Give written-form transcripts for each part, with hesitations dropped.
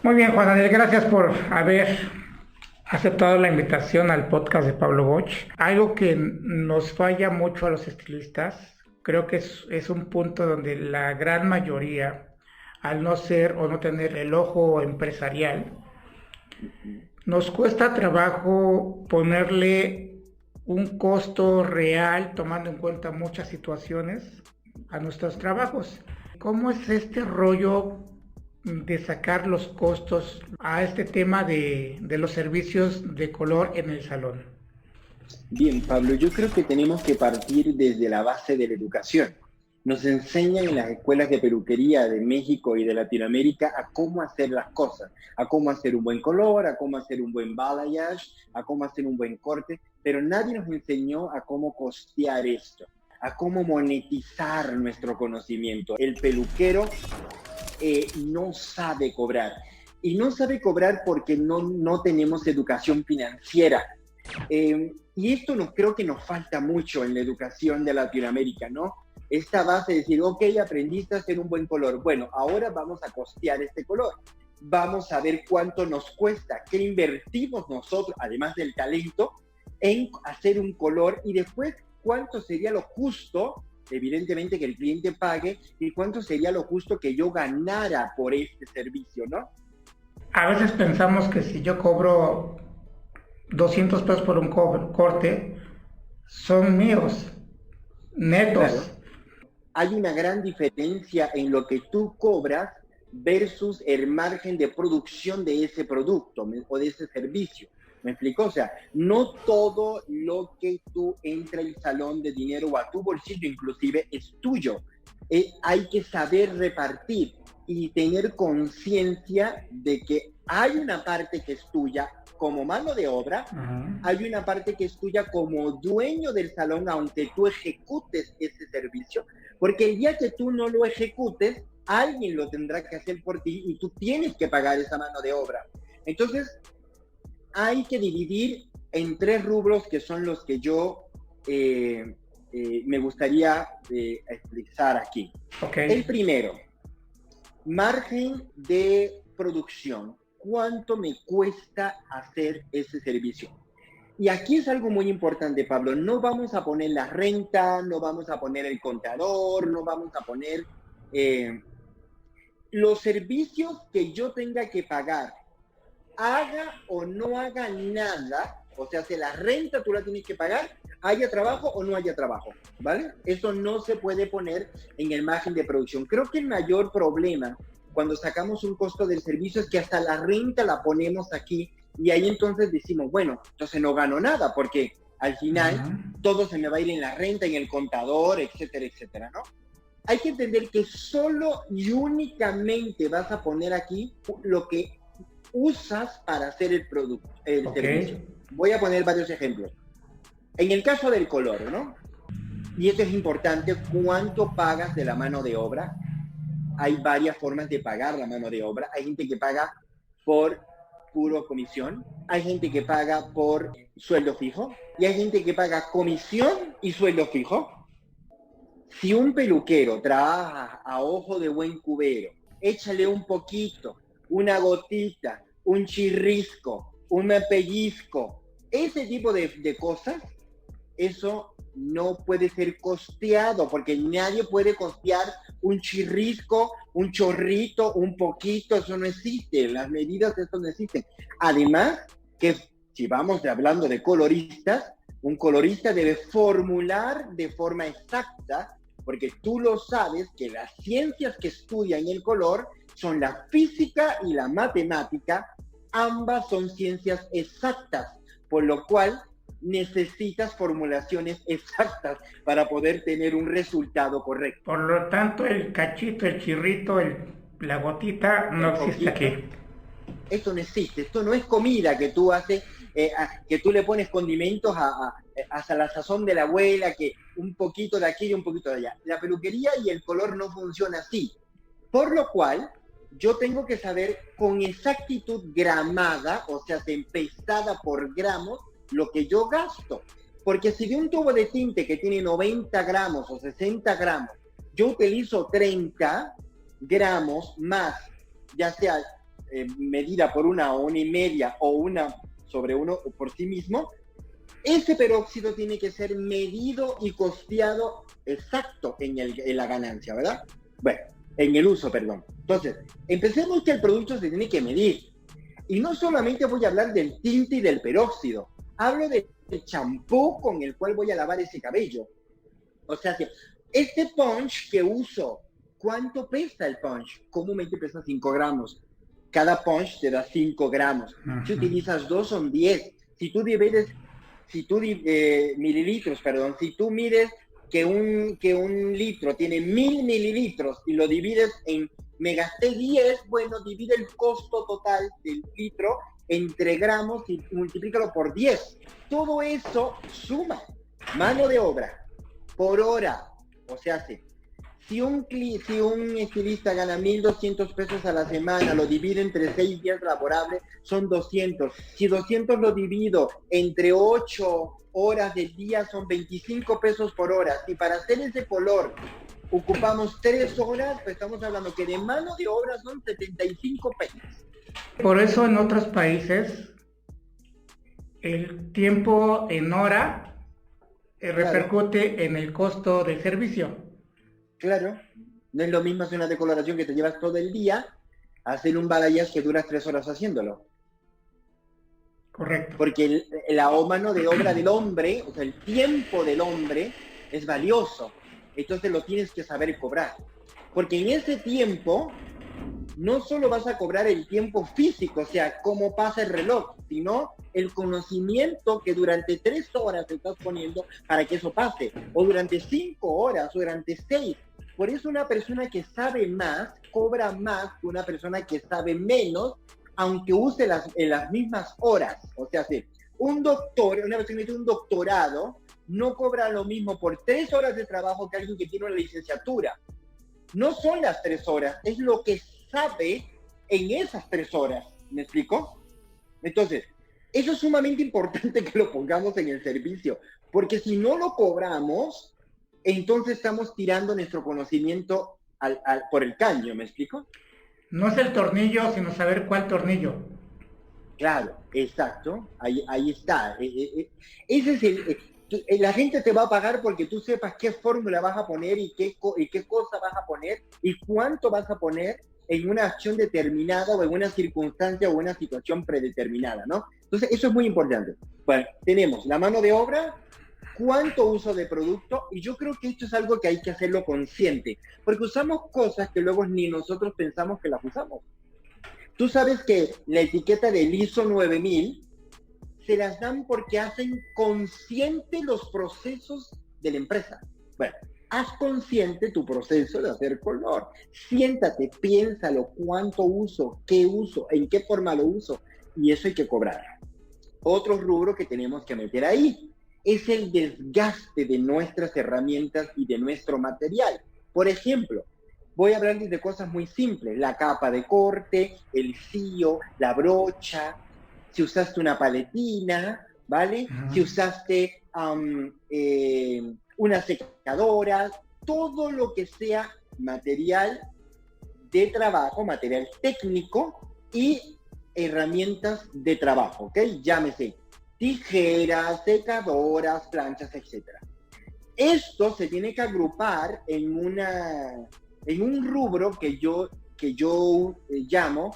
Muy bien, Juan Daniel, gracias por haber aceptado la invitación al podcast de Pablo Boch. Algo que nos falla mucho a los estilistas, creo que es un punto donde la gran mayoría, al no ser o no tener el ojo empresarial, nos cuesta trabajo ponerle un costo real, tomando en cuenta muchas situaciones, a nuestros trabajos. ¿Cómo es este rollo de sacar los costos a este tema de los servicios de color en el salón? Bien, Pablo, yo creo que tenemos que partir desde la base de la educación. Nos enseñan en las escuelas de peluquería de México y de Latinoamérica a cómo hacer las cosas, a cómo hacer un buen color, a cómo hacer un buen balayage, a cómo hacer un buen corte, pero nadie nos enseñó a cómo costear esto, a cómo monetizar nuestro conocimiento. El peluquero no sabe cobrar. Y no sabe cobrar porque no tenemos educación financiera. Y esto creo que nos falta mucho en la educación de Latinoamérica, ¿no? Esta base de decir, ok, aprendiste a hacer un buen color. Bueno, ahora vamos a costear este color. Vamos a ver cuánto nos cuesta, qué invertimos nosotros, además del talento, en hacer un color y después cuánto sería lo justo, evidentemente, que el cliente pague y cuánto sería lo justo que yo ganara por este servicio, ¿no? A veces pensamos que si yo cobro 200 pesos por un corte, son míos, netos. Claro. Hay una gran diferencia en lo que tú cobras versus el margen de producción de ese producto o de ese servicio. ¿Me explico? O sea, no todo lo que tú entra al salón de dinero o a tu bolsillo inclusive es tuyo. Hay que saber repartir y tener conciencia de que hay una parte que es tuya como mano de obra, hay una parte que es tuya como dueño del salón, aunque tú ejecutes ese servicio, porque el día que tú no lo ejecutes, alguien lo tendrá que hacer por ti y tú tienes que pagar esa mano de obra. Entonces, hay que dividir en tres rubros que son los que yo me gustaría expresar aquí. Okay. El primero, margen de producción. ¿Cuánto me cuesta hacer ese servicio? Y aquí es algo muy importante, Pablo. No vamos a poner la renta, no vamos a poner el contador, no vamos a poner los servicios que yo tenga que pagar, haga o no haga nada. O sea, si la renta tú la tienes que pagar, haya trabajo o no haya trabajo, ¿vale? Eso no se puede poner en el margen de producción. Creo que el mayor problema cuando sacamos un costo del servicio es que hasta la renta la ponemos aquí y ahí entonces decimos, bueno, entonces no gano nada porque al final todo se me va a ir en la renta, en el contador, etcétera, etcétera, ¿no? Hay que entender que solo y únicamente vas a poner aquí lo que usas para hacer el producto, el servicio. Voy a poner varios ejemplos. En el caso del color, ¿no? Y esto es importante, ¿cuánto pagas de la mano de obra? Hay varias formas de pagar la mano de obra. Hay gente que paga por puro comisión, hay gente que paga por sueldo fijo y hay gente que paga comisión y sueldo fijo. Si un peluquero trabaja a ojo de buen cubero, échale un poquito, una gotita, un chirrisco, un pellizco, ese tipo de cosas, eso no puede ser costeado, porque nadie puede costear un chirrisco, un chorrito, un poquito, eso no existe, las medidas de eso no existen. Además, que si vamos hablando de coloristas, un colorista debe formular de forma exacta, porque tú lo sabes que las ciencias que estudian el color son la física y la matemática, ambas son ciencias exactas, por lo cual necesitas formulaciones exactas para poder tener un resultado correcto. Por lo tanto, el cachito, el chirrito, la gotita no existe aquí. Esto no existe, esto no es comida que tú haces, que tú le pones condimentos hasta la sazón de la abuela, que un poquito de aquí y un poquito de allá. La peluquería y el color no funciona así. Por lo cual, yo tengo que saber con exactitud gramada, o sea, pesada por gramos, lo que yo gasto. Porque si de un tubo de tinte que tiene 90 gramos o 60 gramos, yo utilizo 30 gramos más, ya sea medida por una o una y media o una sobre uno por sí mismo, ese peróxido tiene que ser medido y costeado exacto en la ganancia, ¿verdad? Bueno, en el uso, perdón. Entonces, empecemos que el producto se tiene que medir. Y no solamente voy a hablar del tinte y del peróxido, hablo del champú con el cual voy a lavar ese cabello. O sea, este punch que uso, ¿cuánto pesa el punch? Comúnmente pesa 5 gramos. Cada punch te da 5 gramos. Si utilizas 2 son 10. Si tú divides, mililitros, perdón, si tú mides que un litro tiene 1000 mililitros y lo divides en, me gasté 10, bueno, divide el costo total del litro entre gramos y multiplícalo por 10. Todo eso suma mano de obra por hora. O sea, si un estilista gana 1,200 pesos a la semana, lo divide entre 6 días laborables, son 200. Si 200 lo divido entre 8 horas del día, son 25 pesos por hora. Y para hacer ese color ocupamos 3 horas, pues estamos hablando que de mano de obra son 75 pesos. Por eso en otros países el tiempo en hora repercute en el costo del servicio. Claro, no es lo mismo hacer una decoloración que te llevas todo el día, hacer un balayage que duras 3 horas haciéndolo. Correcto. Porque la mano de obra del hombre, o sea, el tiempo del hombre es valioso. Entonces lo tienes que saber cobrar. Porque en ese tiempo no solo vas a cobrar el tiempo físico, o sea, cómo pasa el reloj, sino el conocimiento que durante 3 horas te estás poniendo para que eso pase, o durante 5 horas, o durante 6. Por eso una persona que sabe más cobra más que una persona que sabe menos, aunque use las mismas horas. O sea, si una persona que tiene un doctorado no cobra lo mismo por 3 horas de trabajo que alguien que tiene una licenciatura. No son las 3 horas, es lo que sabe en esas 3 horas. ¿Me explico? Entonces, eso es sumamente importante que lo pongamos en el servicio, porque si no lo cobramos, entonces estamos tirando nuestro conocimiento por el caño. ¿Me explico? No es el tornillo, sino saber cuál tornillo. Claro, exacto. Ahí está. Ese es la gente te va a pagar porque tú sepas qué fórmula vas a poner y qué cosa vas a poner y cuánto vas a poner en una acción determinada o en una circunstancia o una situación predeterminada, ¿no? Entonces, eso es muy importante. Bueno, tenemos la mano de obra, cuánto uso de producto, y yo creo que esto es algo que hay que hacerlo consciente, porque usamos cosas que luego ni nosotros pensamos que las usamos. Tú sabes que la etiqueta del ISO 9000 se las dan porque hacen consciente los procesos de la empresa. Bueno, haz consciente tu proceso de hacer color. Siéntate, piénsalo, cuánto uso, qué uso, en qué forma lo uso, y eso hay que cobrar. Otro rubro que tenemos que meter ahí es el desgaste de nuestras herramientas y de nuestro material. Por ejemplo, voy a hablar de cosas muy simples: la capa de corte, el filo, la brocha, si usaste una paletina, ¿vale? Si usaste una secadora, todo lo que sea material de trabajo, material técnico y herramientas de trabajo, ¿ok? Llámese tijeras, secadoras, planchas, etc. Esto se tiene que agrupar en un rubro que yo llamo,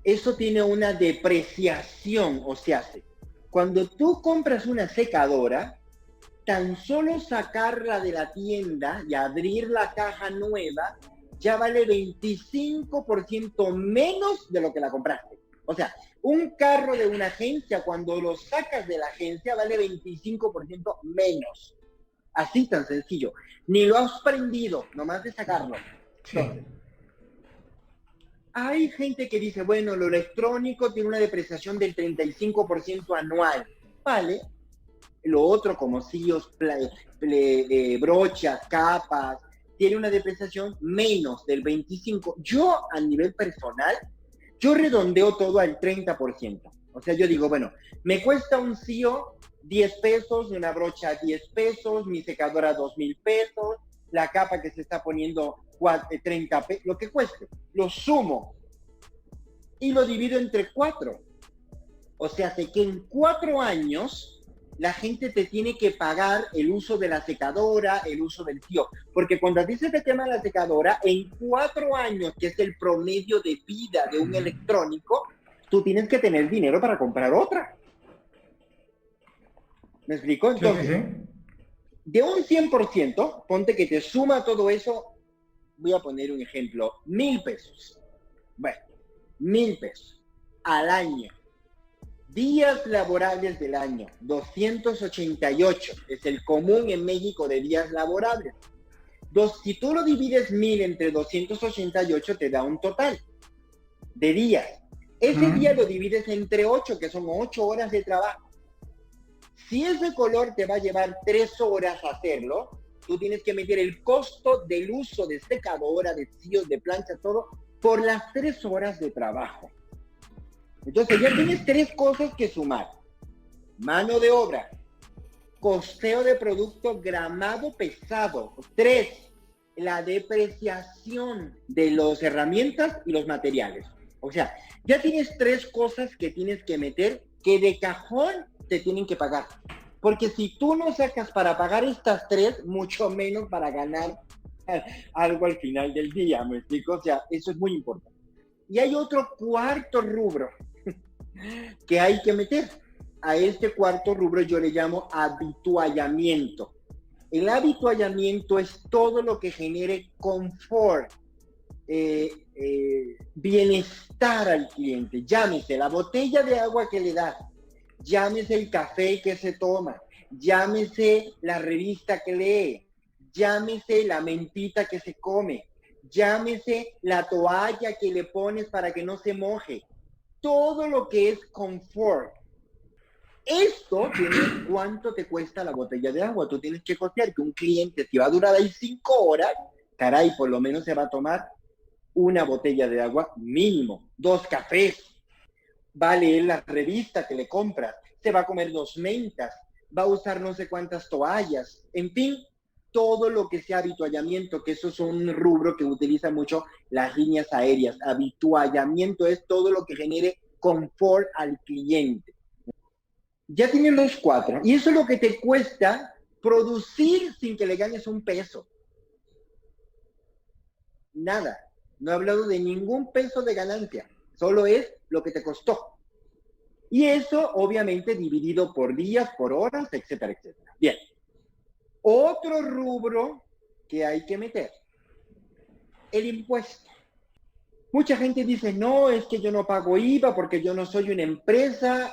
eso tiene una depreciación, o sea, cuando tú compras una secadora, tan solo sacarla de la tienda y abrir la caja nueva, ya vale 25% menos de lo que la compraste. O sea, un carro de una agencia, cuando lo sacas de la agencia, vale 25% menos. Así tan sencillo. Ni lo has prendido, nomás de sacarlo. Sí. Entonces, hay gente que dice, bueno, lo electrónico tiene una depreciación del 35% anual. Vale. Lo otro, como sillos, brochas, capas, tiene una depreciación menos del 25%. Yo, a nivel personal, yo redondeo todo al 30%. O sea, yo digo, bueno, me cuesta un sillo 10 pesos, una brocha 10 pesos, mi secadora 2,000 pesos, la capa que se está poniendo 30 lo que cueste, lo sumo y lo divido entre 4. O sea, hace que en 4 años la gente te tiene que pagar el uso de la secadora, el uso del tío. Porque cuando a ti se te quema la secadora, en 4 años, que es el promedio de vida de un electrónico, tú tienes que tener dinero para comprar otra. ¿Me explico? Entonces, Sí, sí, sí. de un 100%, ponte que te suma todo eso, voy a poner un ejemplo, 1,000 pesos. Bueno, 1,000 pesos al año. Días laborables del año, 288, es el común en México de días laborables. Si tú lo divides 1,000 entre 288, te da un total de días. Ese día lo divides entre 8, que son 8 horas de trabajo. Si ese color te va a llevar 3 horas hacerlo, tú tienes que meter el costo del uso de secadora, de tíos, de plancha, todo, por las 3 horas de trabajo. Entonces ya tienes 3 cosas que sumar. Mano de obra, costeo de producto, gramado pesado. 3, la depreciación de las herramientas y los materiales. O sea, ya tienes 3 cosas que tienes que meter que de cajón te tienen que pagar. Porque si tú no sacas para pagar estas 3, mucho menos para ganar algo al final del día, ¿me explico? O sea, eso es muy importante. Y hay otro cuarto rubro que hay que meter. A este cuarto rubro yo le llamo habituallamiento. El habituallamiento es todo lo que genere confort, bienestar al cliente. Llámese la botella de agua que le das, llámese el café que se toma, llámese la revista que lee, llámese la mentita que se come, llámese la toalla que le pones para que no se moje. Todo lo que es confort. Esto tiene cuánto te cuesta la botella de agua. Tú tienes que costear que un cliente, si va a durar ahí 5 horas, caray, por lo menos se va a tomar una botella de agua mínimo, 2 cafés. Va a leer la revista que le compras, se va a comer 2 mentas, va a usar no sé cuántas toallas. En fin, todo lo que sea habituallamiento, que eso es un rubro que utiliza mucho las líneas aéreas. Habituallamiento es todo lo que genere confort al cliente. Ya tienen los 4. Y eso es lo que te cuesta producir sin que le ganes un peso. Nada. No he hablado de ningún peso de ganancia. Solo es lo que te costó. Y eso, obviamente, dividido por días, por horas, etcétera, etcétera. Bien. Otro rubro que hay que meter, el impuesto. Mucha gente dice, no, es que yo no pago IVA porque yo no soy una empresa.